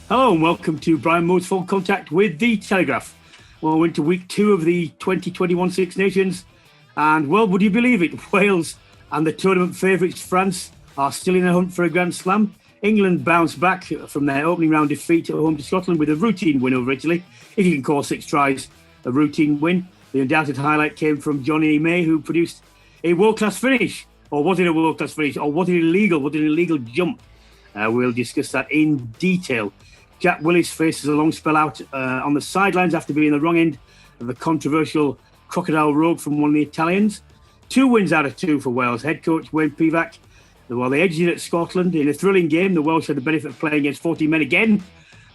Hello and welcome to Brian Moore's Full Contact with the Telegraph. Well, we're into week 2 of the 2021 Six Nations. And, well, would you believe it? Wales and the tournament favourites France are still in a hunt for a Grand Slam. England bounced back from their opening round defeat at home to Scotland with a routine win over Italy. If you can call 6 tries a routine win. The undoubted highlight came from Jonny May, who produced a world-class finish. Or was it a world-class finish? Or was it illegal? Was it an illegal jump? We'll discuss that in detail. Jack Willis faces a long spell out on the sidelines after being the wrong end of the controversial Crocodile rogue from one of the Italians. 2 wins out of 2 for Wales. Head coach Wayne Pivac, while they edged it at Scotland in a thrilling game. The Welsh had the benefit of playing against 40 men again,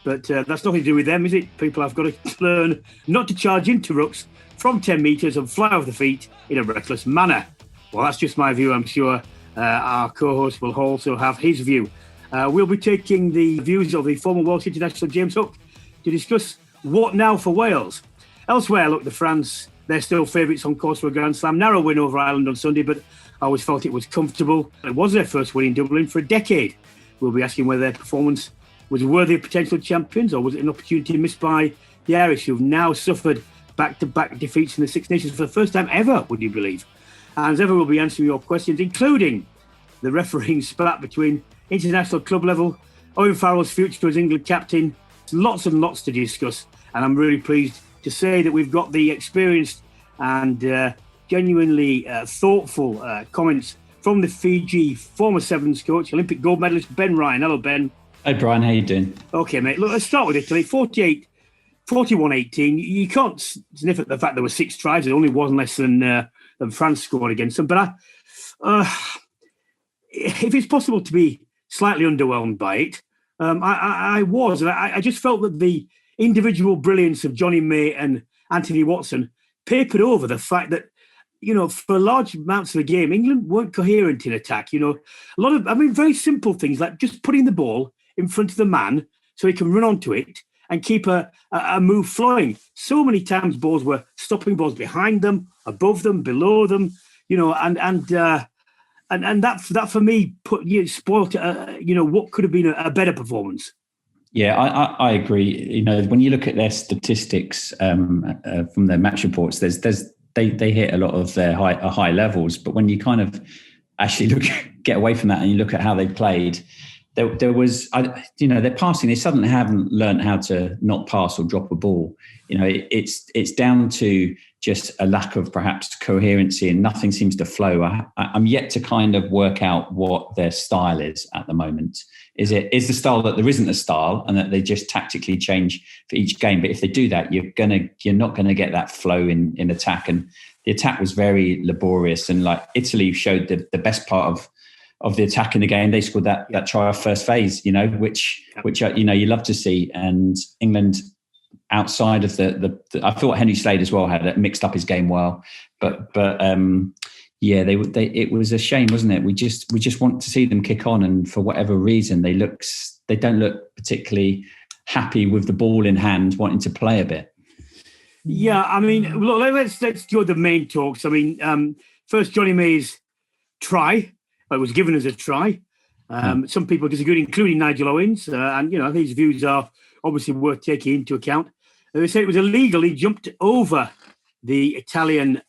but that's nothing to do with them, is it? People have got to learn not to charge into rucks from 10 metres and fly off the feet in a reckless manner. Well, that's just my view. I'm sure our co-host will also have his view. We'll be taking the views of the former Welsh international James Hook to discuss what now for Wales. Elsewhere, look, the France, they're still favourites on course for a Grand Slam. Narrow win over Ireland on Sunday, but I always felt it was comfortable. It was their first win in Dublin for a decade. We'll be asking whether their performance was worthy of potential champions or was it an opportunity missed by the Irish, who've now suffered back-to-back defeats in the Six Nations for the first time ever, would you believe? And as ever, we'll be answering your questions, including the refereeing spat between international club level, Owen Farrell's future as England captain. Lots and lots to discuss, and I'm really pleased to say that we've got the experienced and genuinely thoughtful comments from the Fiji former Sevens coach, Olympic gold medalist Ben Ryan. Hello, Ben. Hey, Brian, how you doing? Okay, mate. Look, let's start with Italy. 41-18. You can't sniff at the fact there were 6 tries. It only one less than France scored against them. But if it's possible to be slightly underwhelmed by it, I was. And I just felt that the individual brilliance of Jonny May and Anthony Watson papered over the fact that, for large amounts of the game, England weren't coherent in attack. A lot of, very simple things like just putting the ball in front of the man so he can run onto it and keep a move flowing. So many times balls were stopping balls behind them, above them, below them, and that for me spoiled what could have been a better performance. Yeah, I agree. When you look at their statistics from their match reports, they hit a lot of their high levels. But when you kind of actually get away from that and you look at how they played, there was their passing. They suddenly haven't learned how to not pass or drop a ball. It's down to just a lack of perhaps coherency and nothing seems to flow. I'm yet to kind of work out what their style is at the moment. Is the style that there isn't a style and that they just tactically change for each game? But if they do that, you're not gonna get that flow in attack. And the attack was very laborious. And like Italy showed the best part of the attack in the game. They scored that try off first phase, which you love to see. And England, outside of I thought Henry Slade as well had mixed up his game well, but it was a shame, wasn't it? We just want to see them kick on, and for whatever reason, they don't look particularly happy with the ball in hand, wanting to play a bit. Yeah, look, let's do the main talks. First, Jonny May's try. It was given as a try. Some people disagreed, including Nigel Owens, and his views are obviously worth taking into account. They said it was illegal. He jumped over the Italian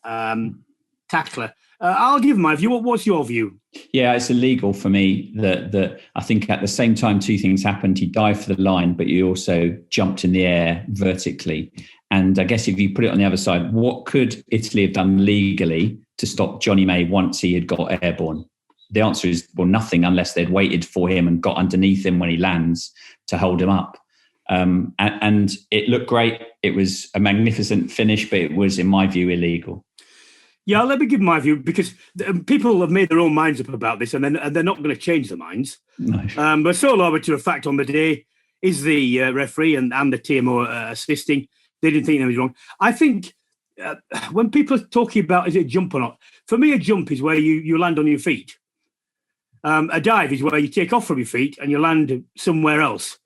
tackler. I'll give my view. What's your view? Yeah, it's illegal for me. That I think at the same time 2 things happened. He dived for the line, but he also jumped in the air vertically. And I guess if you put it on the other side, what could Italy have done legally to stop Jonny May once he had got airborne? The answer is, well, nothing, unless they'd waited for him and got underneath him when he lands to hold him up. And it looked great. It was a magnificent finish, but it was, in my view, illegal. Yeah, let me give my view, because people have made their own minds up about this, and they're not going to change their minds. No. But sole arbiter of fact on the day is the referee and the TMO assisting. They didn't think they was wrong. I think when people are talking about is it a jump or not, for me, a jump is where you land on your feet. A dive is where you take off from your feet and you land somewhere else.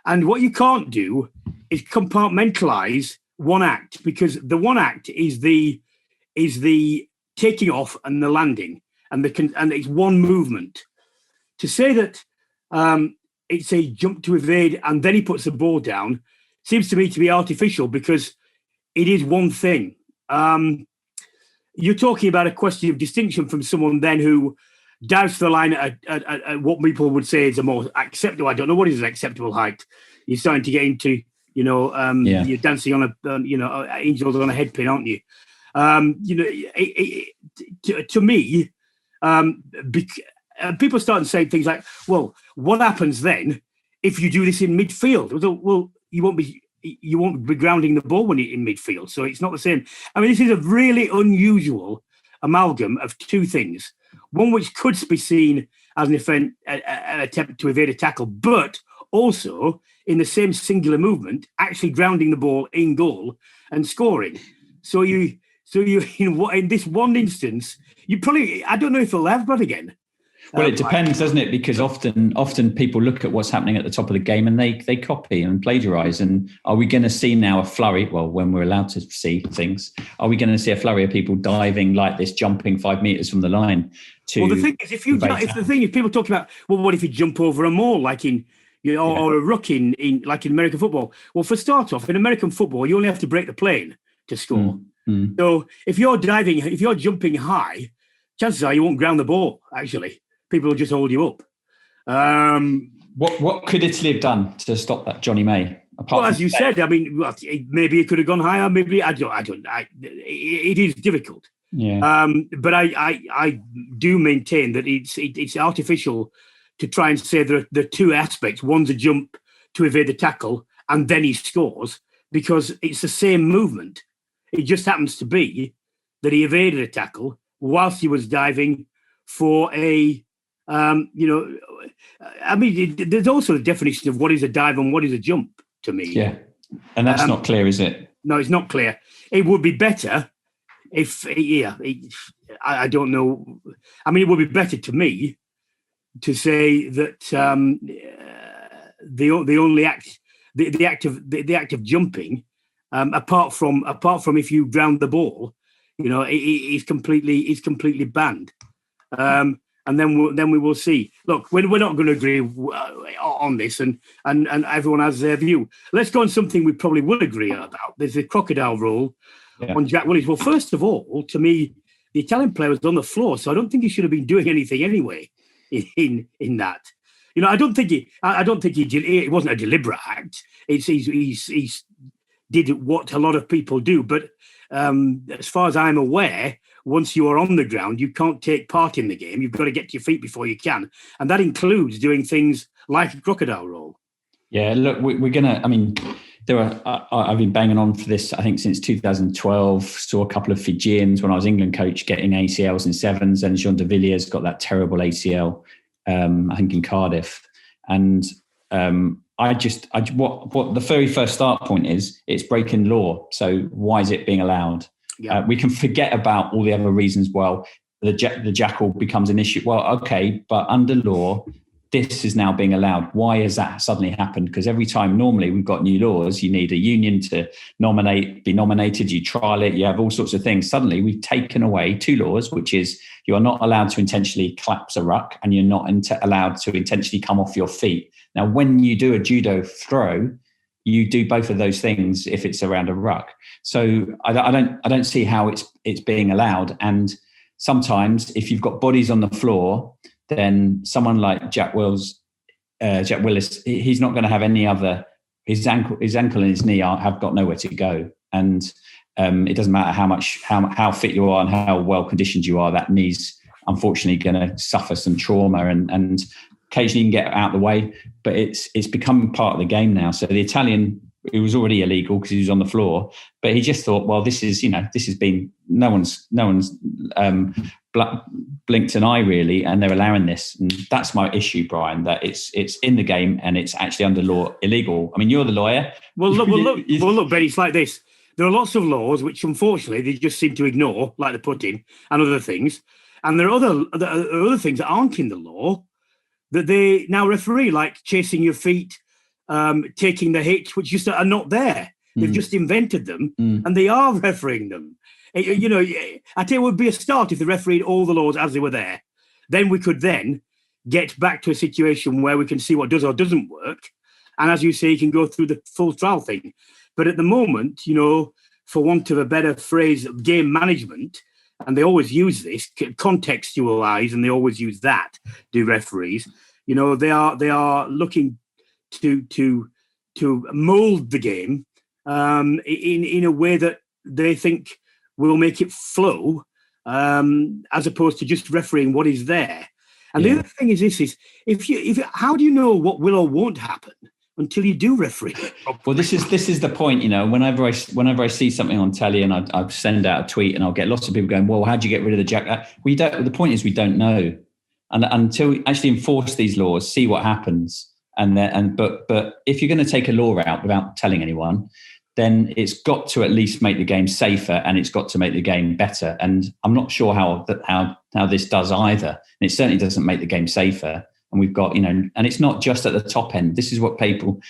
And what you can't do is compartmentalize one act, because the one act is the taking off and the landing, and it's one movement. To say that it's a jump to evade and then he puts the ball down seems to me to be artificial because it is one thing. You're talking about a question of distinction from someone then who dives to the line at what people would say is a more acceptable. I don't know what is an acceptable height. You're starting to get into, you're dancing on angels on a head pin, aren't you? To me, people start saying things like, well, what happens then if you do this in midfield? Well, you won't be grounding the ball when you're in midfield. So it's not the same. I mean, this is a really unusual amalgam of two things. One which could be seen as an attempt to evade a tackle, but also in the same singular movement, actually grounding the ball in goal and scoring. So you in this one instance, you probably, I don't know if it'll ever again. Well, it depends, doesn't it? Because often people look at what's happening at the top of the game and they copy and plagiarise. And are we going to see now a flurry? Well, when we're allowed to see things, are we going to see a flurry of people diving like this, jumping 5 metres from the line? Well, the thing is, if people talk about, well, what if you jump over a maul like in, or a ruck in like in American football? Well, for start off, in American football, you only have to break the plane to score. So if you're jumping high, chances are you won't ground the ball. Actually, people will just hold you up. What could Italy have done to stop that, Jonny May? As you said, I mean, maybe it could have gone higher. Maybe I don't. It is difficult. Yeah. But I do maintain that it's artificial to try and say there are two aspects. One's a jump to evade the tackle, and then he scores, because it's the same movement. It just happens to be that he evaded a tackle whilst he was diving for a, there's also a definition of what is a dive and what is a jump to me. Yeah. And that's not clear, is it? No, it's not clear. It would be better if, I don't know. I mean, it would be better to me to say that the only act, the act of jumping, apart from if you ground the ball, is completely banned. And then we will see. Look, we're not going to agree on this, and everyone has their view. Let's go on something we probably would agree about. There's the crocodile rule on Jack Willis. Well, first of all, to me, the Italian player was on the floor, so I don't think he should have been doing anything anyway in that. I don't think it wasn't a deliberate act. He's did what a lot of people do, but as far as I'm aware, once you are on the ground, you can't take part in the game. You've got to get to your feet before you can, and that includes doing things like a crocodile roll. Yeah, look, we're gonna. I mean, I've been banging on for this, I think, since 2012. Saw a couple of Fijians when I was England coach getting ACLs in sevens, and Jean de Villiers got that terrible ACL, I think in Cardiff, and. What the very first start point is, it's breaking law. So why is it being allowed? Yeah. We can forget about all the other reasons. Well, the jackal becomes an issue. Well, okay, but under law, this is now being allowed. Why has that suddenly happened? Because every time normally we've got new laws, you need a union to be nominated, you trial it, you have all sorts of things. Suddenly we've taken away two laws, which is you are not allowed to intentionally collapse a ruck and you're not allowed to intentionally come off your feet. Now, when you do a judo throw, you do both of those things if it's around a ruck. So I don't see how it's being allowed. And sometimes if you've got bodies on the floor, then someone like Jack Willis, he's not going to have any other. His ankle and his knee have got nowhere to go, and it doesn't matter how fit you are and how well conditioned you are. That knee's unfortunately going to suffer some trauma, and occasionally you can get out of the way. But it's become part of the game now. So the Italian, it was already illegal because he was on the floor, but he just thought, well, this has been no one's blinked an eye really, and they're allowing this, and that's my issue, Brian. That it's in the game and it's actually under law illegal. I mean, you're the lawyer. Well, look, Ben. It's like this. There are lots of laws which, unfortunately, they just seem to ignore, like the putting and other things, and there are other things that aren't in the law that they now referee, like chasing your feet, taking the hit, which just are not there. They've just invented them, and they are refereeing them. I tell you, it would be a start if they refereed all the laws as they were there. Then we could get back to a situation where we can see what does or doesn't work. And as you say, you can go through the full trial thing. But at the moment, for want of a better phrase, game management, and they always use this, contextualize, and they always use that, do referees. They are looking to mould the game in a way that they think will make it flow, as opposed to just refereeing what is there. And the other thing is this: if how do you know what will or won't happen until you do referee? Well, this is the point. Whenever I see something on telly and I send out a tweet and I'll get lots of people going, "Well, how do you get rid of the Jack?" The point is we don't know, and until we actually enforce these laws, see what happens. But if you're going to take a law out without telling anyone, then it's got to at least make the game safer, and it's got to make the game better. And I'm not sure how this does either. And it certainly doesn't make the game safer. And we've got, and it's not just at the top end. This is what people,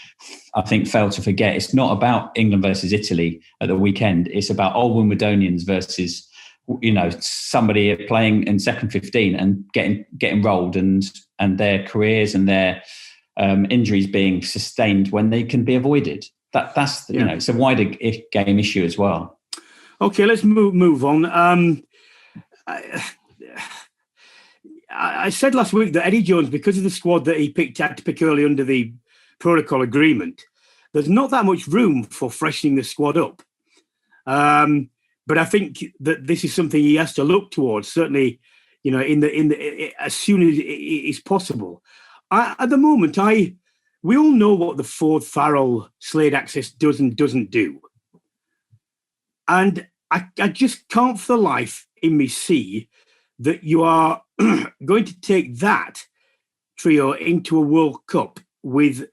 I think, fail to forget. It's not about England versus Italy at the weekend. It's about old Wimbledonians versus, somebody playing in second 15 and getting rolled, and their careers and their injuries being sustained when they can be avoided. That's it's a wider game issue as well. Okay, let's move on. I said last week that Eddie Jones, because of the squad that he had to pick early under the protocol agreement, there's not that much room for freshening the squad up. But I think that this is something he has to look towards, certainly, as soon as it is possible. At the moment, we all know what the Ford Farrell Slade access does and doesn't do. And I just can't for the life in me see that you are going to take that trio into a World Cup with,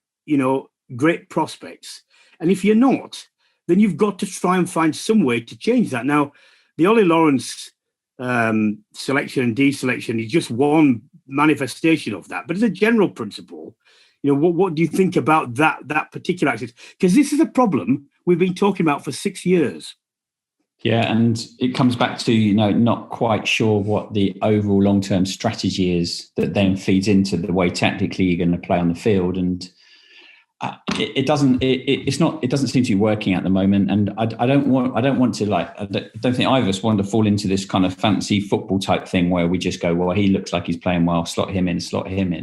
great prospects. And if you're not, then you've got to try and find some way to change that. Now, the Ollie Lawrence selection and deselection is just one manifestation of that. But as a general principle, what do you think about that particular access? Because this is a problem we've been talking about for 6 years. Yeah, and it comes back to, not quite sure what the overall long-term strategy is that then feeds into the way tactically you're going to play on the field. And it doesn't seem to be working at the moment. And I don't think either of us want to fall into this kind of fancy football type thing where we just go, well, he looks like he's playing well, slot him in.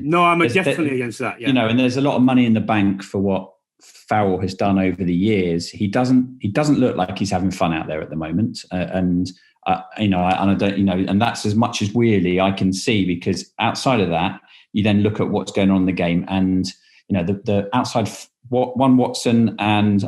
No, I'm definitely against that. Yeah. And there's a lot of money in the bank for what Farrell has done over the years. He doesn't look like he's having fun out there at the moment. And that's as much as really I can see, because outside of that, you then look at what's going on in the game, and the outside one Watson and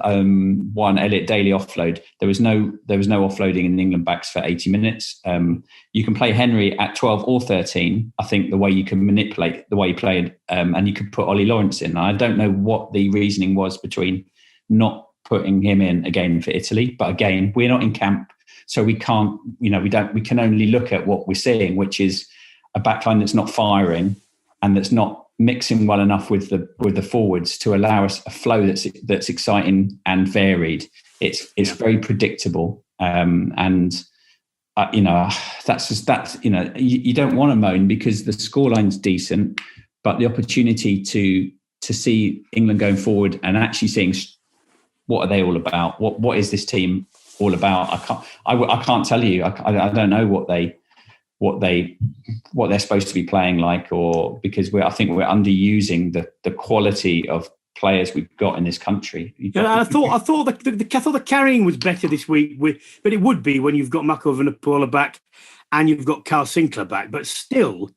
one Elliot Daly offload. There was no offloading in the England backs for 80 minutes. You can play Henry at 12 or 13. I think the way you can manipulate the way he played, and you could put Ollie Lawrence in. I don't know what the reasoning was between not putting him in again for Italy, but again, we're not in camp, so we can't. We can only look at what we're seeing, which is a backline that's not firing and that's not mixing well enough with the forwards to allow us a flow that's exciting and varied. It's very predictable, and you don't want to moan because the scoreline's decent, but the opportunity to see England going forward and actually seeing what are they all about, what is this team all about. I can't tell you. I don't know what they're supposed to be playing like, or because I think we're underusing the quality of players we've got in this country. I thought the carrying was better this week, but it would be when you've got Marco Vanapola back and you've got Carl Sinclair back. But still,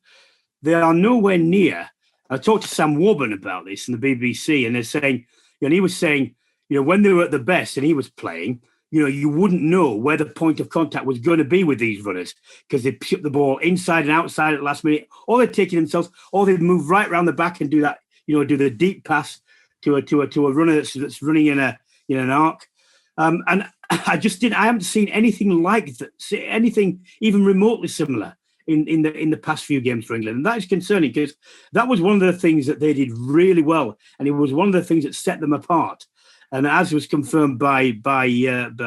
they are nowhere near. I talked to Sam Warburton about this in the BBC, and they're saying, and he was saying, when they were at the best and he was playing, you wouldn't know where the point of contact was going to be with these runners, because they ship the ball inside and outside at the last minute, or they're taking themselves, or they'd move right around the back and do that, do the deep pass to a runner that's running in an arc. And I haven't seen anything like that, anything even remotely similar in the past few games for England. And that is concerning, because that was one of the things that they did really well, and it was one of the things that set them apart. And as was confirmed by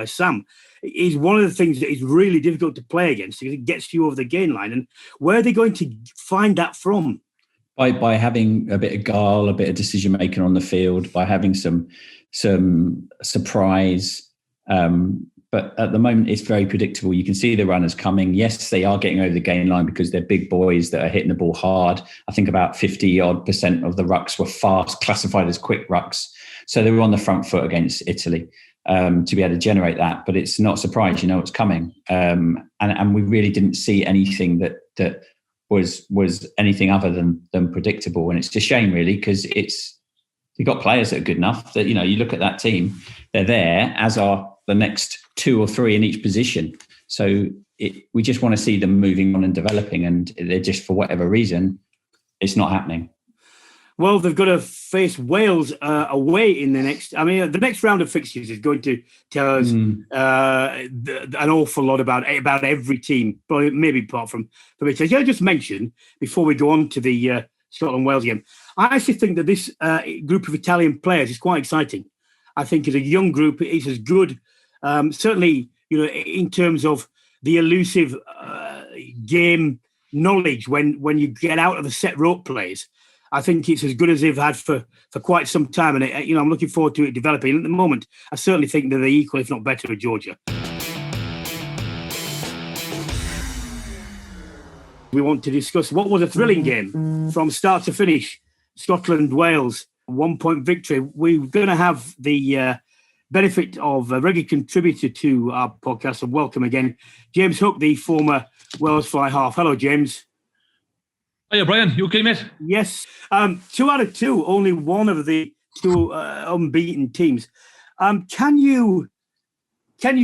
Sam, is one of the things that is really difficult to play against, because it gets you over the gain line. And where are they going to find that from? by having a bit of guile, a bit of decision making on the field, by having some surprise. But at the moment, it's very predictable. You can see the runners coming. Yes, they are getting over the gain line because they're big boys that are hitting the ball hard. I think about 50% of the rucks were fast, classified as quick rucks. So they were on the front foot against Italy to be able to generate that. But it's not a surprise, it's coming. And we really didn't see anything that was anything other than predictable. And it's a shame, really, because you've got players that are good enough that, you look at that team, they're there, as are the next 2 or 3 in each position. So we just want to see them moving on and developing, and they're just, for whatever reason, it's not happening. Well, they've got to face Wales away in the next. I mean, the next round of fixtures is going to tell us an awful lot about every team, probably maybe apart from Italy. Can I just mention before we go on to the Scotland-Wales game? I actually think that this group of Italian players is quite exciting. I think as a young group, it's as good. Certainly, in terms of the elusive game knowledge when you get out of the set rope plays, I think it's as good as they've had for quite some time. And, I'm looking forward to it developing. And at the moment, I certainly think that they're equal, if not better, with Georgia. We want to discuss what was a thrilling game from start to finish. Scotland-Wales, 1-point victory. We're going to have the benefit of a regular contributor to our podcast, and welcome again, James Hook, the former Wales fly half. Hello, James. Hiya, Brian. You okay, mate? Yes. 2 out of 2, only one of the 2 unbeaten teams. Can you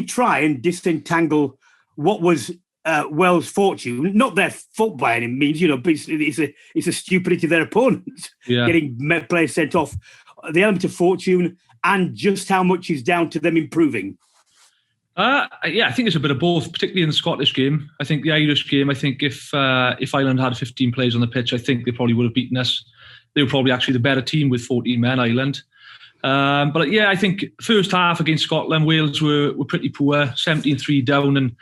try and disentangle what was Wales' fortune? Not their fault by any means, but it's a stupidity of their opponents getting players sent off. The element of fortune and just how much is down to them improving. I think it's a bit of both, particularly in the Scottish game. I think the Irish game, if Ireland had 15 players on the pitch, I think they probably would have beaten us. They were probably actually the better team with 14 men, Ireland. But I think first half against Scotland, Wales were pretty poor, 17-3 down. And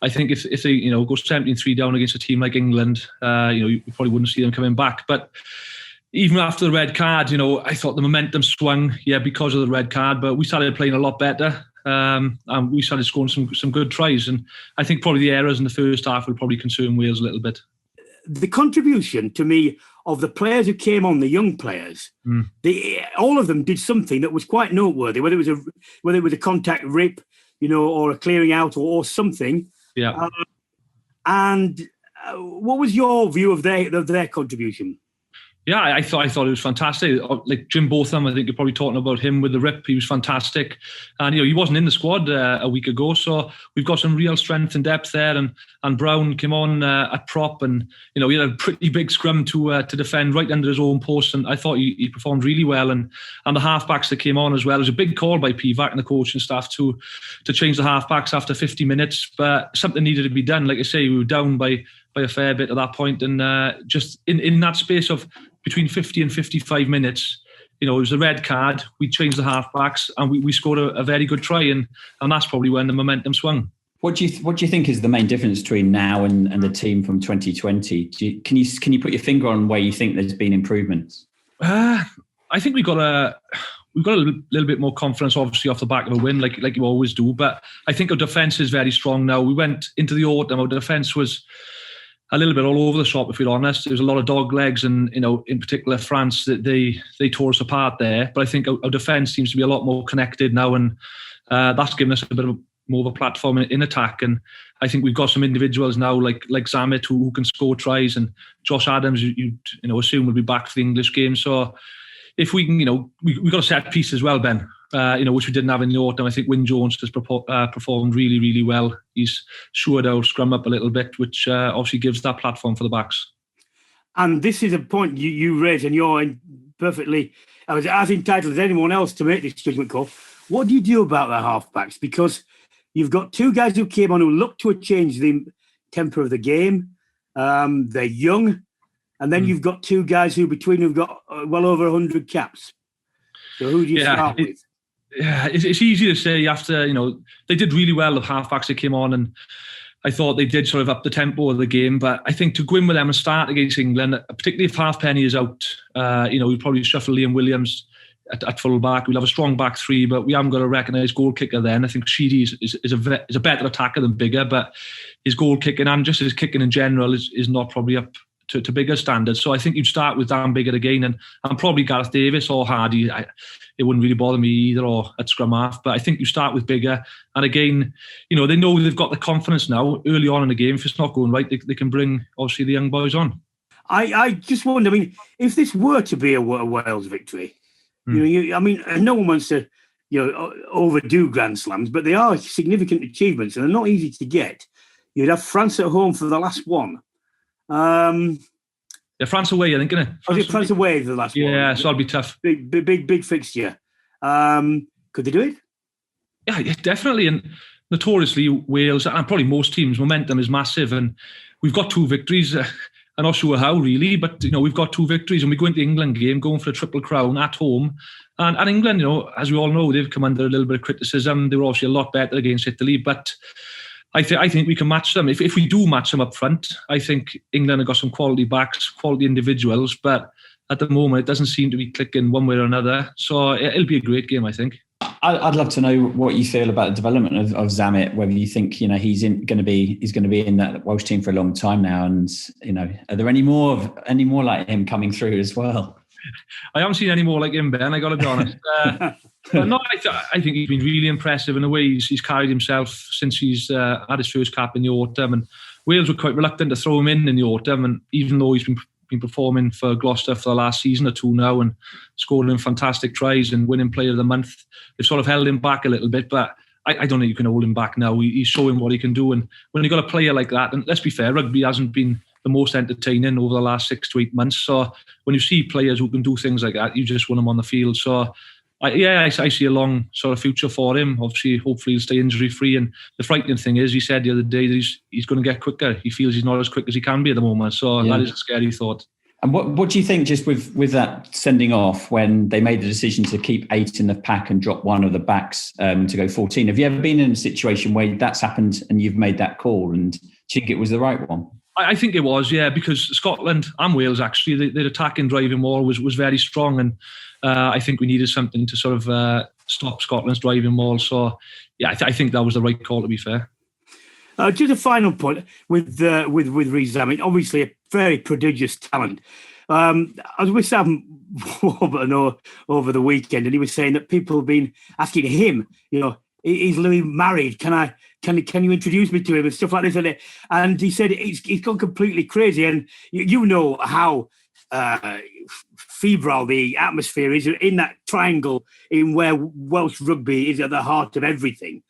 I think if they go 17-3 down against a team like England, you probably wouldn't see them coming back. But even after the red card, I thought the momentum swung, because of the red card. But we started playing a lot better. And we started scoring some good tries. And I think probably the errors in the first half will probably concern Wales a little bit. The contribution to me of the players who came on, the young players, all of them did something that was quite noteworthy, whether it was a contact rip, or a clearing out or something. Yeah. And what was your view of their contribution? Yeah, I thought it was fantastic. Like Jim Botham, I think you're probably talking about him with the rip. He was fantastic. And, he wasn't in the squad a week ago. So we've got some real strength and depth there. And Brown came on at prop and, he had a pretty big scrum to defend right under his own post. And I thought he performed really well. And the halfbacks that came on as well. It was a big call by Pivac and the coaching staff to change the halfbacks after 50 minutes. But something needed to be done. Like I say, we were down by a fair bit at that point. And just in that space of between 50 and 55 minutes, it was a red card. We changed the halfbacks and we scored a very good try, and that's probably when the momentum swung. What do you think is the main difference between now and the team from 2020? Can you put your finger on where you think there's been improvements? I think we've got a little bit more confidence, obviously, off the back of a win, like you always do. But I think our defence is very strong now. We went into the autumn, our defence was a little bit all over the shop, if we're honest. There was a lot of dog legs, and in particular France, that they tore us apart there. But I think our defence seems to be a lot more connected now, and that's given us a bit of more of a platform in attack. And I think we've got some individuals now like Rees-Zammit who can score tries, and Josh Adams, you assume will be back for the English game. So if we can, we've got a set piece as well, Ben. Which we didn't have in the autumn. I think Wyn Jones has performed really, really well. He's shored our scrum up a little bit, which obviously gives that platform for the backs. And this is a point you raised, and you're perfectly as entitled as anyone else to make this judgment call. What do you do about the halfbacks? Because you've got 2 guys who came on who look to have changed the temper of the game. They're young. And then you've got 2 guys who between them have got well over 100 caps. So who do you start with? Yeah, it's easy to say after, they did really well, the halfbacks that came on. And I thought they did sort of up the tempo of the game, but I think to go in with them and start against England, particularly if Halfpenny is out, we'll probably shuffle Liam Williams at full back. We'll have a strong back three, but we haven't got a recognised goal kicker then. I think Sheedy is a better attacker than Bigger, but his goal kicking and just his kicking in general is not probably up to Bigger standards. So I think you'd start with Dan Bigger again, and probably Gareth Davis or Hardy. It wouldn't really bother me either, or at scrum half. But I think you start with Bigger, and again, they know they've got the confidence now early on in the game. If it's not going right, they can bring obviously the young boys on. I just wonder. I mean, if this were to be a Wales victory, no one wants to overdo Grand Slams, but they are significant achievements and they're not easy to get. You'd have France at home for the last one. France away, I think, isn't it? France away the last one. Yeah, so it'll be tough. Big fixture. Could they do it? Yeah, definitely. And notoriously, Wales and probably most teams, momentum is massive. And we've got 2 victories. I'm not sure how really, but we've got 2 victories, and we go into the England game going for a triple crown at home. And England, as we all know, they've come under a little bit of criticism. They were obviously a lot better against Italy, but I think we can match them. If we do match them up front, I think England have got some quality backs, quality individuals, but at the moment it doesn't seem to be clicking one way or another. So it'll be a great game, I think. I'd love to know what you feel about the development of Zammit. Whether you think he's going to be in that Welsh team for a long time now, and are there any more like him coming through as well? I haven't seen any more like him, Ben. I got to be honest. But no, I think he's been really impressive in the way he's carried himself since he's had his first cap in the autumn. And Wales were quite reluctant to throw him in the autumn, and even though he's been performing for Gloucester for the last season or 2 now and scoring fantastic tries and winning Player of the Month, they've sort of held him back a little bit, but I don't think you can hold him back now. He's showing what he can do, and when you've got a player like that, and let's be fair, rugby hasn't been the most entertaining over the last 6 to 8 months, so when you see players who can do things like that, you just want them on the field. So I see a long sort of future for him. Obviously, hopefully he'll stay injury free. And the frightening thing is, he said the other day that he's going to get quicker. He feels he's not as quick as he can be at the moment. So that is a scary thought. And what do you think, just with that sending off, when they made the decision to keep 8 in the pack and drop one of the backs to go 14? Have you ever been in a situation where that's happened and you've made that call, and do you think it was the right one? I think it was, yeah, because Scotland and Wales, actually, their attacking driving wall was very strong, and I think we needed something to sort of stop Scotland's driving wall. So, yeah, I think that was the right call, to be fair. Just a final point with Rees-Zammit, obviously a very prodigious talent. I was with Sam Warburton over the weekend, and he was saying that people have been asking him, is Louis married? Can you introduce me to him and stuff like this? And he said he's gone completely crazy. And you know how febrile the atmosphere is in that triangle in where Welsh rugby is at the heart of everything.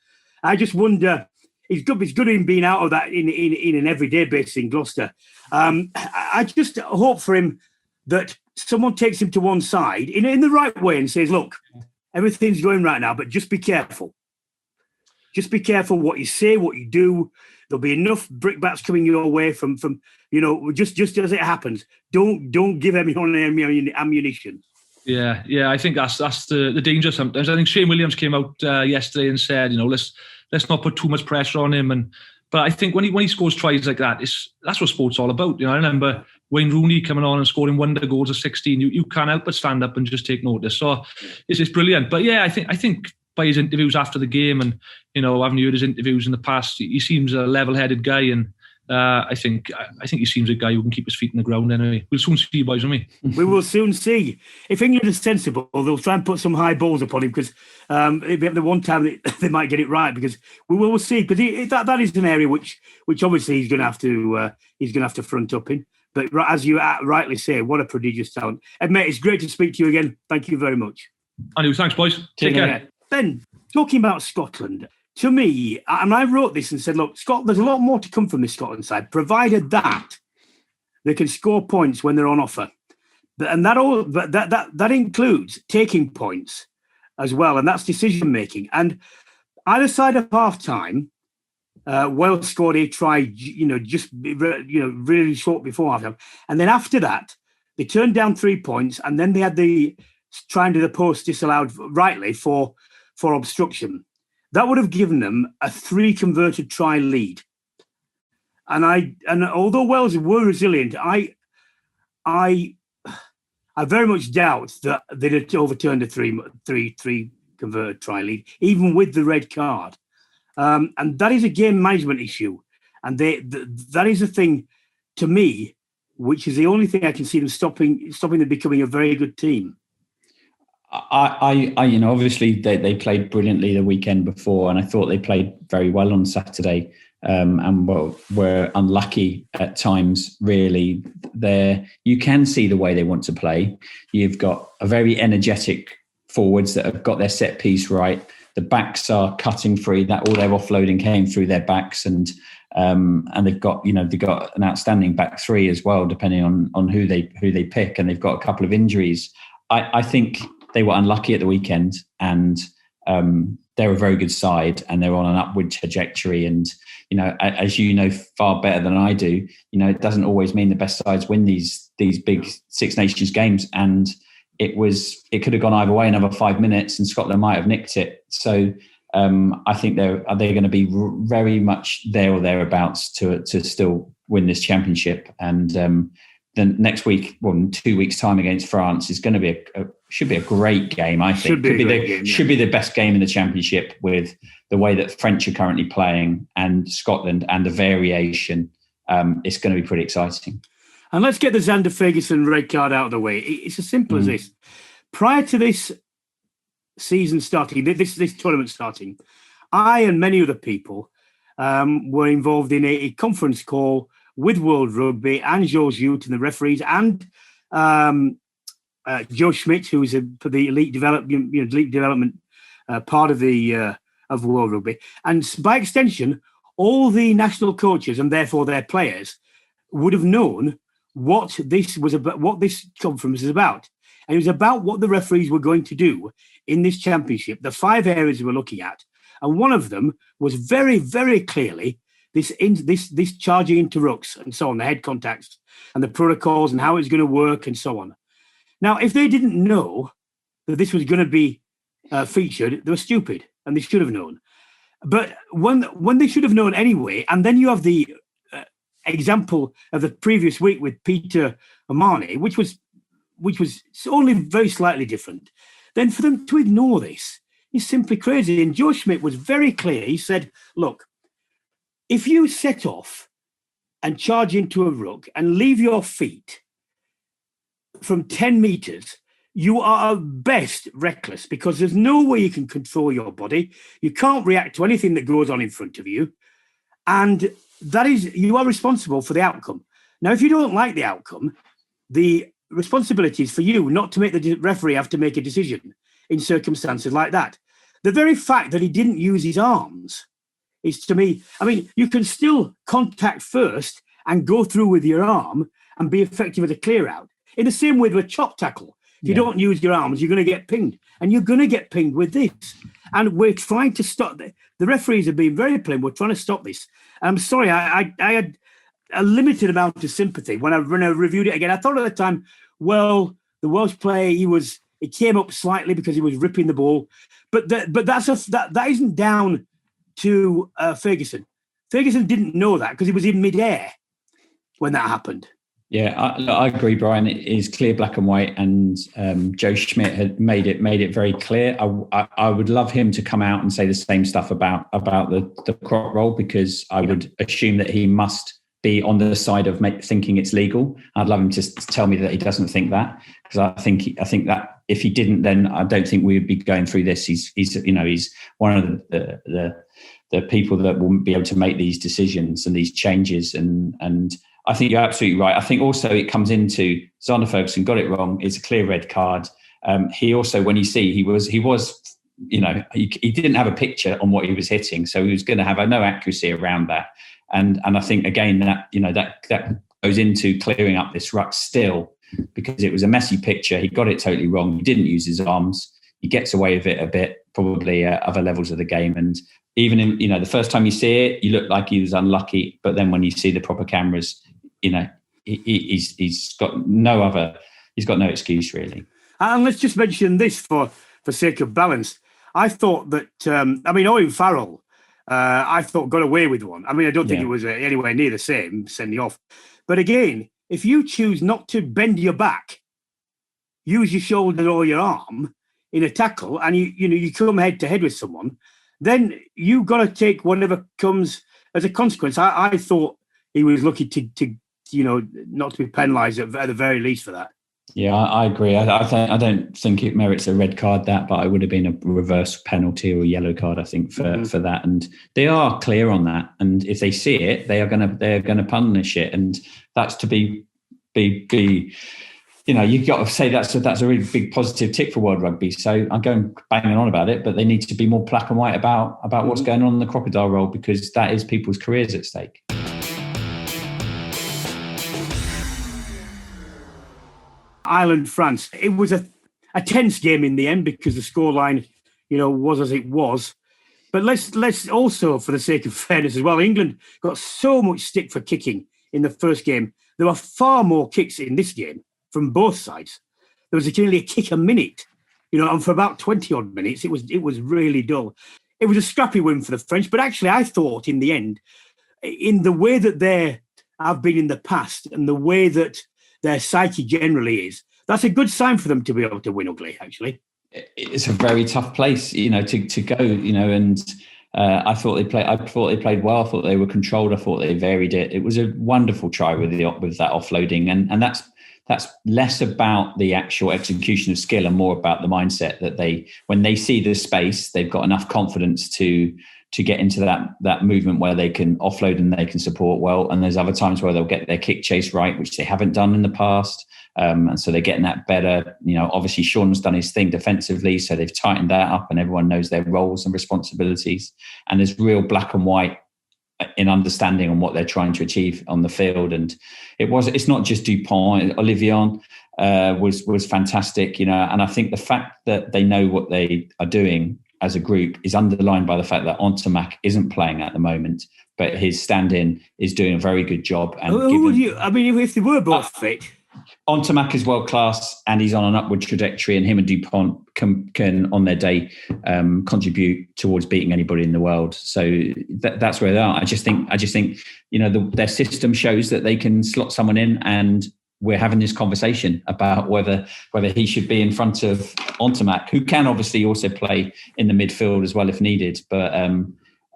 I just wonder, it's good him being out of that in an everyday basis in Gloucester. I just hope for him that someone takes him to one side in the right way and says, look, everything's going right now, but just be careful. Just be careful what you say, what you do. There'll be enough brickbats coming your way from just as it happens. Don't give anyone any ammunition. Yeah, I think that's the danger sometimes. I think Shane Williams came out yesterday and said, let's not put too much pressure on him. But I think when he scores tries like that, that's what sport's all about. I remember Wayne Rooney coming on and scoring wonder goals at 16. You can't help but stand up and just take notice. So it's brilliant. But yeah, I think by his interviews after the game, and having heard his interviews in the past, he seems a level-headed guy, and I think he seems a guy who can keep his feet in the ground anyway. We'll soon see, boys, won't we? We will soon see. If England is sensible, they'll try and put some high balls upon him, because the one time they might get it right, because we will see. Because that is an area which obviously he's going to have to front up in. But as you rightly say, what a prodigious talent. And mate, it's great to speak to you again. Thank you very much. Anu, thanks, boys. Take care. Ben, talking about Scotland, to me, and I wrote this and said, look, there's a lot more to come from this Scotland side, provided that they can score points when they're on offer. And that includes taking points as well, and that's decision making. And either side of half time, Wales scored a try, really short before half time, and then after that, they turned down 3 points, and then they had the trying to the post disallowed rightly for obstruction. That would have given them a 3 converted try lead. And although Wales were resilient, I very much doubt that they'd have overturned a three converted try lead, even with the red card. And that is a game management issue, and that is a thing to me, which is the only thing I can see them stopping them becoming a very good team. I obviously they played brilliantly the weekend before, and I thought they played very well on Saturday. And were unlucky at times. Really, you can see the way they want to play. You've got a very energetic forwards that have got their set piece right. The backs are cutting free. That all their offloading came through their backs, and they've got an outstanding back three as well, depending on who they pick. And they've got a couple of injuries. I think they were unlucky at the weekend, and they're a very good side, and they're on an upward trajectory. And as you know far better than I do, it doesn't always mean the best sides win these big Six Nations games. And it could have gone either way. Another 5 minutes, and Scotland might have nicked it. So I think they're going to be very much there or thereabouts to still win this championship. And then next week, in 2 weeks' time against France, is going to be should be a great game. I think should be the best game in the championship, with the way that French are currently playing and Scotland and the variation. It's going to be pretty exciting. And let's get the Xander Ferguson red card out of the way. It's as simple as this. Prior to this season starting, this tournament starting, I and many other people were involved in a conference call with World Rugby and Jules Hute and the referees, and Joe Schmidt, who is for the elite development part of the of World Rugby, and by extension, all the national coaches and therefore their players would have known what this was about, what this conference is about, and it was about what the referees were going to do in this championship. The 5 areas we were looking at, and one of them was very, very clearly this charging into rucks and so on, the head contacts and the protocols and how it's going to work and so on. Now, if they didn't know that this was going to be featured, they were stupid, and they should have known. But when they should have known anyway, and then you have the example of the previous week with Peter Omani, which was only very slightly different, then for them to ignore this is simply crazy. And Joe Schmidt was very clear. He said, look, if you set off and charge into a ruck and leave your feet from 10 meters, you are at best reckless, because there's no way you can control your body. You can't react to anything that goes on in front of you. And you are responsible for the outcome. Now, if you don't like the outcome, the responsibility is for you not to make the referee have to make a decision in circumstances like that. The very fact that he didn't use his arms is, to me, you can still contact first and go through with your arm and be effective at a clear out. In the same way with a chop tackle, if you don't use your arms, you're going to get pinged, and you're going to get pinged with this. And we're trying to stop. The referees have been very plain. We're trying to stop this. I'm sorry, I had a limited amount of sympathy when I reviewed it again. I thought at the time, well, the Welsh player, it came up slightly because he was ripping the ball, but that isn't down to Ferguson. Ferguson didn't know that because he was in midair when that happened. Yeah, I agree, Brian. It is clear, black and white, and Joe Schmidt had made it very clear. I would love him to come out and say the same stuff about the croc roll, because I would assume that he must be on the side of thinking it's legal. I'd love him to tell me that he doesn't think that, because I think that if he didn't, then I don't think we would be going through this. He's one of the people that will be able to make these decisions and these changes, and I think you're absolutely right. I think also it comes into Xander Ferguson got it wrong. It's a clear red card. He also, when you see, he didn't have a picture on what he was hitting, so he was going to have no accuracy around that. And I think again that goes into clearing up this ruck still, because it was a messy picture. He got it totally wrong. He didn't use his arms. He gets away with it a bit, probably at other levels of the game. And even in the first time you see it, you look like he was unlucky. But then when you see the proper cameras, he's got no excuse really. And let's just mention this for sake of balance. I thought that Owen Farrell I thought got away with one. I mean, I don't think Yeah. it was anywhere near the same sending off. But again, if you choose not to bend your back, use your shoulder or your arm in a tackle, and you come head to head with someone, then you've got to take whatever comes as a consequence. I thought he was lucky to not to be penalised at the very least for that. Yeah, I agree. I don't think it merits a red card, that, but I would have been a reverse penalty or a yellow card, I think, for that. And they are clear on that. And if they see it, they're gonna punish it. And that's to be you've got to say that's a really big positive tick for World Rugby. So I'm going banging on about it, but they need to be more black and white about what's going on in the Crocodile role, because that is people's careers at stake. Ireland, France. It was a tense game in the end because the scoreline, was as it was. But let's also, for the sake of fairness as well, England got so much stick for kicking in the first game. There were far more kicks in this game from both sides. There was nearly a kick a minute, and for about 20 odd minutes, it was really dull. It was a scrappy win for the French, but actually I thought in the end, in the way that they have been in the past and the way that their psyche generally is, that's a good sign for them to be able to win ugly, actually. It's a very tough place, to go, and I thought they played well. I thought they were controlled. I thought they varied it. It was a wonderful try with that offloading, and that's less about the actual execution of skill and more about the mindset that when they see the space, they've got enough confidence to get into that movement where they can offload and they can support well. And there's other times where they'll get their kick chase right, which they haven't done in the past. And so they're getting that better. Obviously Sean's done his thing defensively, so they've tightened that up and everyone knows their roles and responsibilities. And there's real black and white in understanding on what they're trying to achieve on the field. And it's not just Dupont. Olivier was fantastic, and I think the fact that they know what they are doing as a group is underlined by the fact that Ontomac isn't playing at the moment, but his stand-in is doing a very good job. And if they were both fit, Ontomac is world class and he's on an upward trajectory, and him and Dupont can on their day contribute towards beating anybody in the world. So that's where they are. I just think their system shows that they can slot someone in, and we're having this conversation about whether he should be in front of Ontomac, who can obviously also play in the midfield as well if needed. But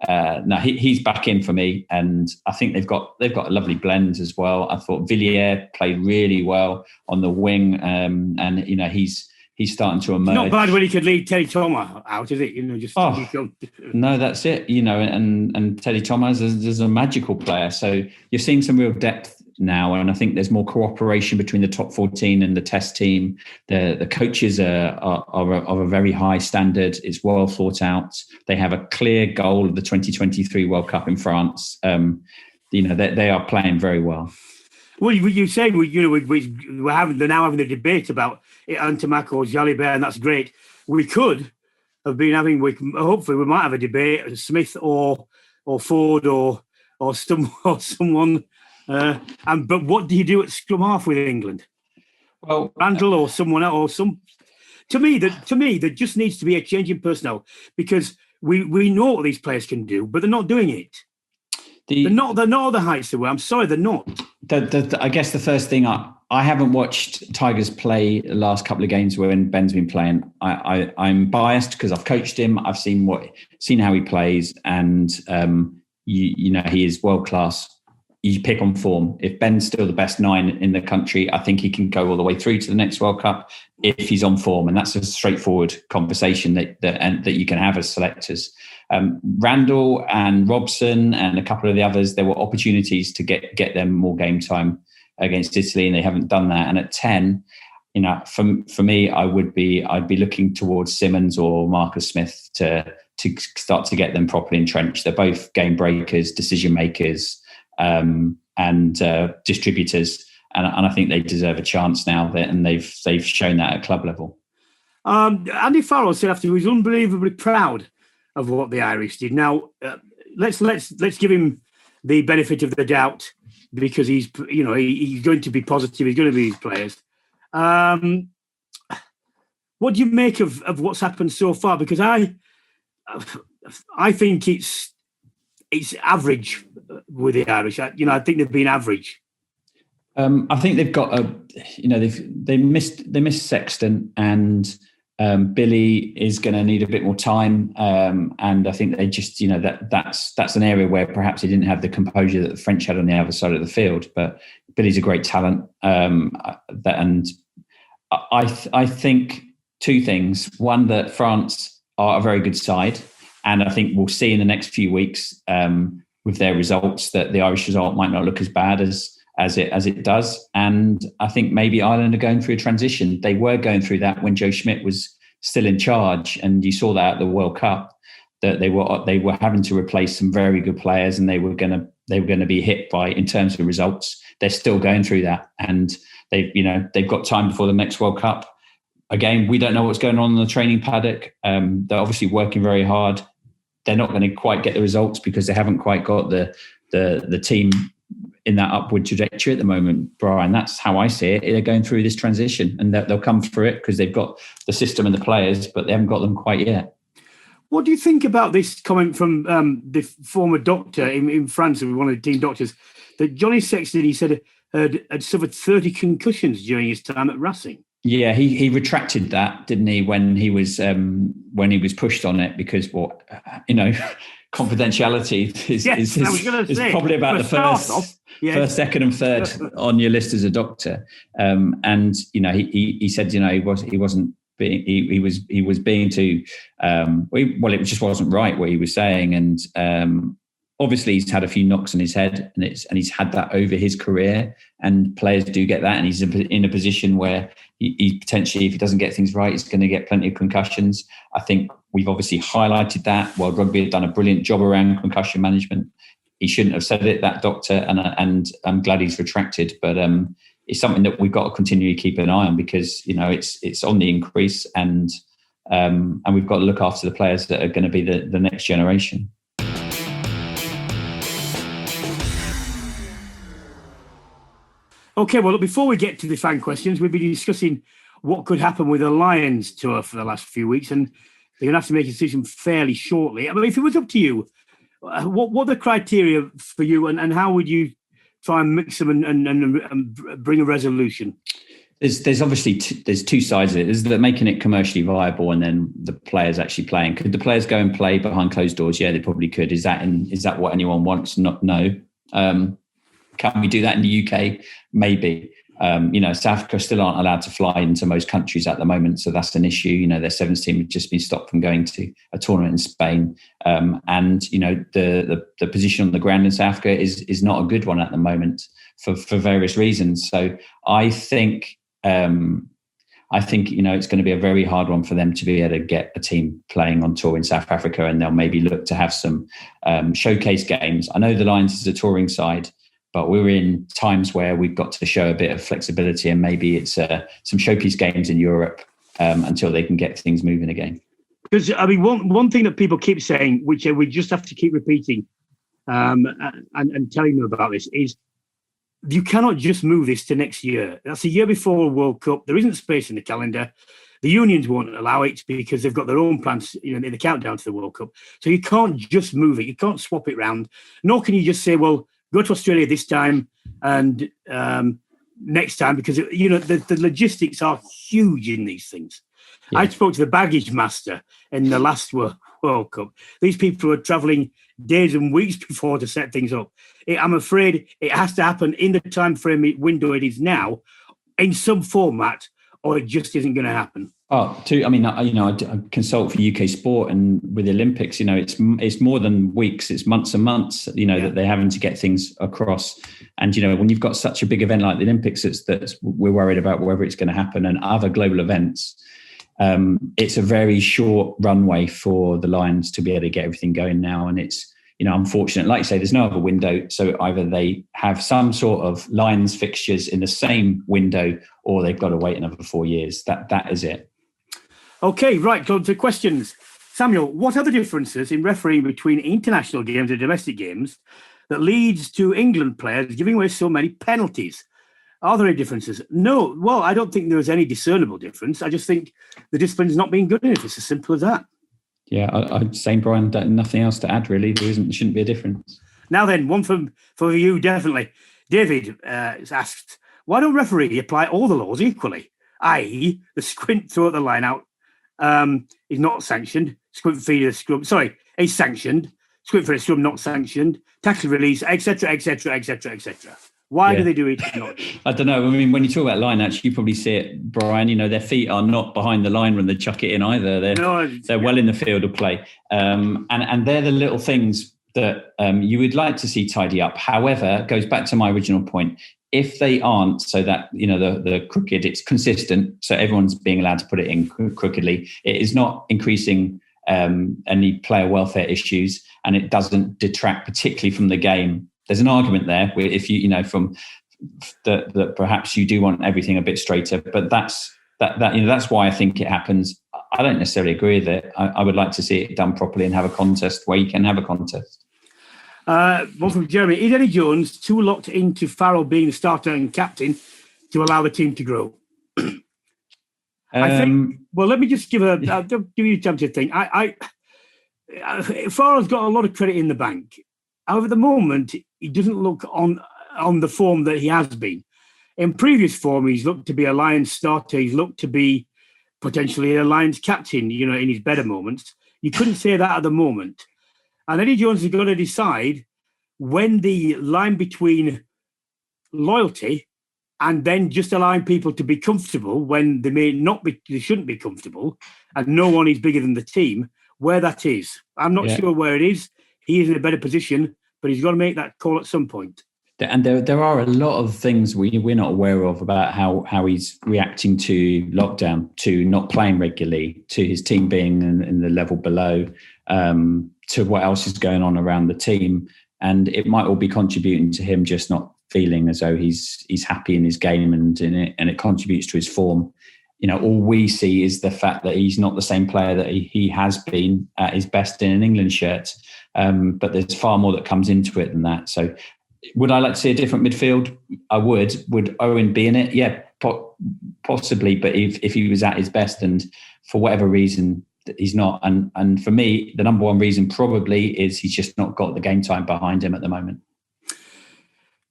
no, he's back in for me, and I think they've got a lovely blend as well. I thought Villiers played really well on the wing, and he's starting to emerge. Not bad when he could lead Teddy Thomas out, is it? No, that's it. And Teddy Thomas is a magical player. So you're seeing some real depth now, and I think there's more cooperation between the top 14 and the test team. The coaches are of a very high standard. It's well thought out. They have a clear goal of the 2023 World Cup in France. They are playing very well. Well, you say they're now having the debate about Ontomac or Jalibert, and that's great. We could have been hopefully we might have a debate, Smith or Ford or someone. But what do you do at scrum half with England? Well, Randall or someone else, or to me, there just needs to be a change in personnel, because we know what these players can do, but they're not doing it. They're not the heights they were. I'm sorry, they're not. I guess the first thing, I haven't watched Tigers play the last couple of games when Ben's been playing. I'm biased because I've coached him. I've seen how he plays, and he is world class. You pick on form. If Ben's still the best 9 in the country, I think he can go all the way through to the next World Cup if he's on form. And that's a straightforward conversation that you can have as selectors. Randall and Robson and a couple of the others, there were opportunities to get them more game time against Italy, and they haven't done that. And at 10, for me, I'd be looking towards Simmons or Marcus Smith to start to get them properly entrenched. They're both game breakers, decision makers, and distributors, and I think they deserve a chance now. And they've shown that at club level. Andy Farrell said after he was unbelievably proud of what the Irish did. Now let's give him the benefit of the doubt, because he's going to be positive. He's going to be these players. What do you make of what's happened so far? Because I think it's it's average with the Irish. I think they've been average. I think they've got they missed Sexton, and Billy is going to need a bit more time. And I think they just, that's an area where perhaps he didn't have the composure that the French had on the other side of the field. But Billy's a great talent, and I think two things: one, that France are a very good side, and I think we'll see in the next few weeks with their results that the Irish result might not look as bad as it does. And I think maybe Ireland are going through a transition. They were going through that when Joe Schmidt was still in charge, and you saw that at the World Cup, that they were having to replace some very good players, and they were going to be hit by, in terms of results. They're still going through that, and they've got time before the next World Cup. Again, we don't know what's going on in the training paddock. They're obviously working very hard. They're not going to quite get the results because they haven't quite got the team in that upward trajectory at the moment, Brian. That's how I see it. They're going through this transition, and they'll come through it because they've got the system and the players, but they haven't got them quite yet. What do you think about this comment from the former doctor in France, one of the team doctors, that Johnny Sexton, he said, had suffered 30 concussions during his time at Racing? Yeah, he retracted that, didn't he, when he was pushed on it, because confidentiality is probably about the first, second, and third on your list as a doctor. And he said he wasn't being he was being too it just wasn't right what he was saying. And obviously he's had a few knocks on his head, and he's had that over his career, and players do get that, and he's in a position where he potentially, if he doesn't get things right, he's going to get plenty of concussions. I think we've obviously highlighted that. World Rugby have done a brilliant job around concussion management. He shouldn't have said it, that doctor, and I'm glad he's retracted. But it's something that we've got to continually keep an eye on, because it's on the increase, and we've got to look after the players that are going to be the next generation. Okay, well, before we get to the fan questions, we've been discussing what could happen with the Lions tour for the last few weeks, and they're going to have to make a decision fairly shortly. I mean, if it was up to you, what are the criteria for you, and how would you try and mix them and bring a resolution? There's obviously there's two sides of it. There's making it commercially viable, and then the players actually playing. Could the players go and play behind closed doors? Yeah, they probably could. Is that what anyone wants? No. Can we do that in the UK? Maybe. South Africa still aren't allowed to fly into most countries at the moment, so that's an issue. Their sevens team have just been stopped from going to a tournament in Spain, and the position on the ground in South Africa is not a good one at the moment for various reasons. So I think it's going to be a very hard one for them to be able to get a team playing on tour in South Africa, and they'll maybe look to have some showcase games. I know the Lions is a touring side, but we're in times where we've got to show a bit of flexibility, and maybe it's some showpiece games in Europe until they can get things moving again. Because, I mean, one thing that people keep saying, which we just have to keep repeating and telling them about this, is you cannot just move this to next year. That's a year before a World Cup. There isn't space in the calendar. The unions won't allow it because they've got their own plans in the countdown to the World Cup. So you can't just move it. You can't swap it around. Nor can you just say, well, go to Australia this time and next time, because the logistics are huge in these things. Yeah. I spoke to the baggage master in the last World Cup. These people were travelling days and weeks before to set things up. I'm afraid it has to happen in the time frame window it is now, in some format, or it just isn't going to happen. I consult for UK sport, and with the Olympics, it's more than weeks, it's months and months, that they're having to get things across. And, when you've got such a big event like the Olympics, that's we're worried about whether it's going to happen, and other global events. It's a very short runway for the Lions to be able to get everything going now. And it's, unfortunate, like you say, there's no other window. So either they have some sort of Lions fixtures in the same window, or they've got to wait another 4 years. That is it. Okay, right, on to questions. Samuel, what are the differences in refereeing between international games and domestic games that leads to England players giving away so many penalties? Are there any differences? No. Well, I don't think there's any discernible difference. I just think the discipline's not being good enough. It's as simple as that. Yeah, I'm saying, Brian, nothing else to add, really. There shouldn't be a difference. Now then, one for you, definitely. David is asked, why don't referee apply all the laws equally? I.e., the squint throughout the line out is not sanctioned. Squint feed a scrum, is sanctioned. Squint for a scrum not sanctioned. Tackle release, etc., etc., etc., etc. Why do they do it? I don't know. I mean, when you talk about line outs, you probably see it, Brian. Their feet are not behind the line when they chuck it in either. They're well in the field of play, and they're the little things that you would like to see tidy up. However, it goes back to my original point. If they aren't, so that the crooked, it's consistent, so everyone's being allowed to put it in crookedly. It is not increasing any player welfare issues, and it doesn't detract particularly from the game. There's an argument there where if from that perhaps you do want everything a bit straighter, but that's why I think it happens. I don't necessarily agree with it. I would like to see it done properly and have a contest where you can have a contest. One from Jeremy. Is Eddie Jones too locked into Farrell being the starter and captain to allow the team to grow? I think. Well, let me just give I'll give you a chance to think. Farrell's got a lot of credit in the bank. However, at the moment, he doesn't look on the form that he has been. In previous form, he's looked to be a Lions starter. He's looked to be potentially a Lions captain, in his better moments. You couldn't say that at the moment. And Eddie Jones is going to decide when the line between loyalty and then just allowing people to be comfortable when they shouldn't be comfortable, and no one is bigger than the team, where that is. I'm not sure where it is. He is in a better position, but he's got to make that call at some point. And there are a lot of things we're not aware of about how he's reacting to lockdown, to not playing regularly, to his team being in the level below, to what else is going on around the team. And it might all be contributing to him just not feeling as though he's happy in his game and it contributes to his form. All we see is the fact that he's not the same player that he has been at his best in an England shirt. But there's far more that comes into it than that. So would I like to see a different midfield? I would. Would Owen be in it? Yeah, possibly. But if he was at his best and for whatever reason he's not. And for me, the number one reason probably is he's just not got the game time behind him at the moment.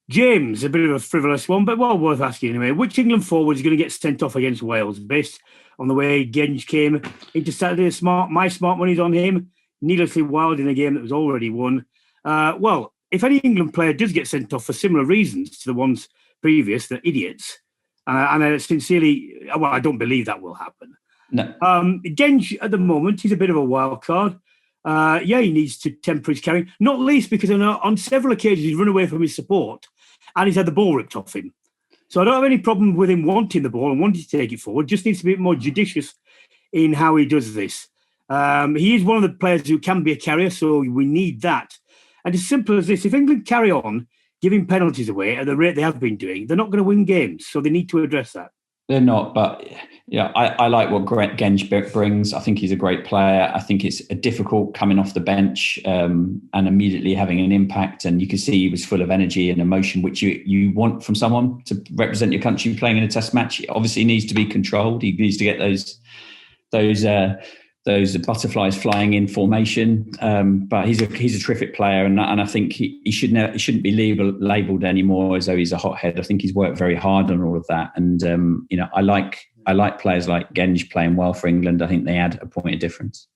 James, a bit of a frivolous one, but well worth asking anyway. Which England forward is going to get sent off against Wales based on the way Genge came into Saturday? My smart money's on him. Needlessly wild in a game that was already won. Well, if any England player does get sent off for similar reasons to the ones previous, they're idiots. And I sincerely, I don't believe that will happen. No. Genge, at the moment, he's a bit of a wild card. He needs to temper his carrying, not least because on several occasions he's run away from his support and he's had the ball ripped off him. So I don't have any problem with him wanting the ball and wanting to take it forward. Just needs to be a bit more judicious in how he does this. He is one of the players who can be a carrier, so we need that. And as simple as this, if England carry on giving penalties away at the rate they have been doing, they're not going to win games. So they need to address that. They're not, but I like what Genge brings. I think he's a great player. I think it's difficult coming off the bench and immediately having an impact. And you can see he was full of energy and emotion, which you want from someone to represent your country playing in a test match. He obviously needs to be controlled. He needs to get those butterflies flying in formation. But he's a terrific player, and I think he shouldn't be labelled anymore as though he's a hothead. I think he's worked very hard on all of that, and I like players like Genge playing well for England. I think they add a point of difference.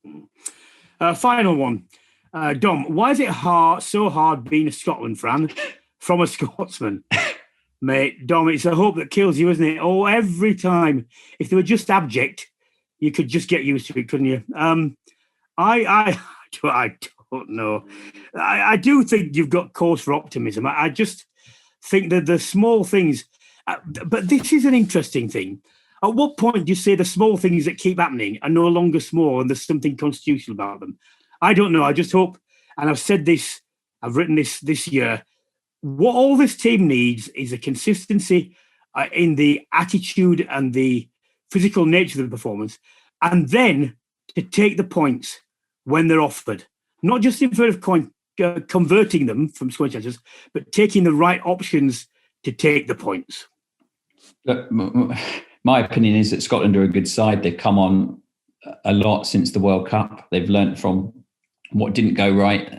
Final one, Dom. Why is it so hard being a Scotland fan from a Scotsman? Mate, Dom, it's a hope that kills you, isn't it? Oh, every time. If they were just abject, you could just get used to it, couldn't you? I don't know. I do think you've got cause for optimism. I just think that the small things, but this is an interesting thing. At what point do you say the small things that keep happening are no longer small and there's something constitutional about them? I don't know. I just hope, and I've said this, I've written this year, what all this team needs is a consistency in the attitude and the physical nature of the performance, and then to take the points when they're offered. Not just in favor of converting them from scoring chances, but taking the right options to take the points. Look, my opinion is that Scotland are a good side. They've come on a lot since the World Cup. They've learnt from what didn't go right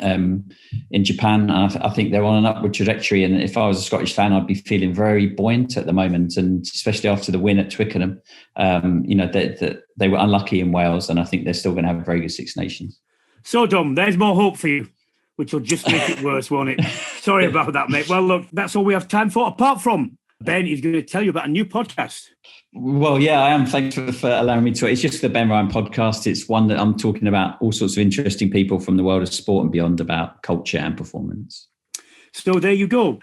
in Japan. I think they're on an upward trajectory. And if I was a Scottish fan, I'd be feeling very buoyant at the moment. And especially after the win at Twickenham, they were unlucky in Wales. And I think they're still going to have a very good Six Nations. So, Dom, there's more hope for you, which will just make it worse, won't it? Sorry about that, mate. Well, look, that's all we have time for. Apart from Ben is going to tell you about a new podcast. Well, yeah, I am. Thanks for allowing me to. It's just the Ben Ryan podcast. It's one that I'm talking about all sorts of interesting people from the world of sport and beyond about culture and performance. So there you go.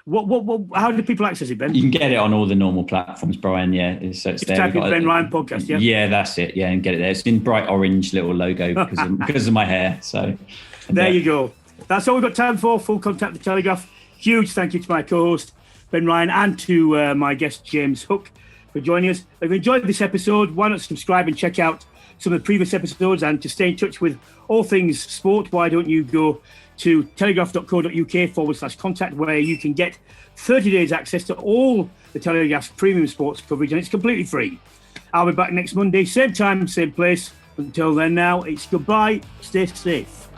How do people access it, Ben? You can get it on all the normal platforms, Brian. Yeah, so it's there. Type in Ben Ryan podcast. Yeah, yeah, that's it. Yeah, and get it there. It's in bright orange little logo because of my hair. So there you go. That's all we've got time for. Full Contact, the Telegraph. Huge thank you to my co-host Ben Ryan and to my guest James Hook for joining us. If you enjoyed this episode, why not subscribe and check out some of the previous episodes? And to stay in touch with all things sport, why don't you go to telegraph.co.uk/contact, where you can get 30 days access to all the Telegraph's premium sports coverage, and it's completely free. I'll be back next Monday, same time, same place. Until then, now it's goodbye. Stay safe.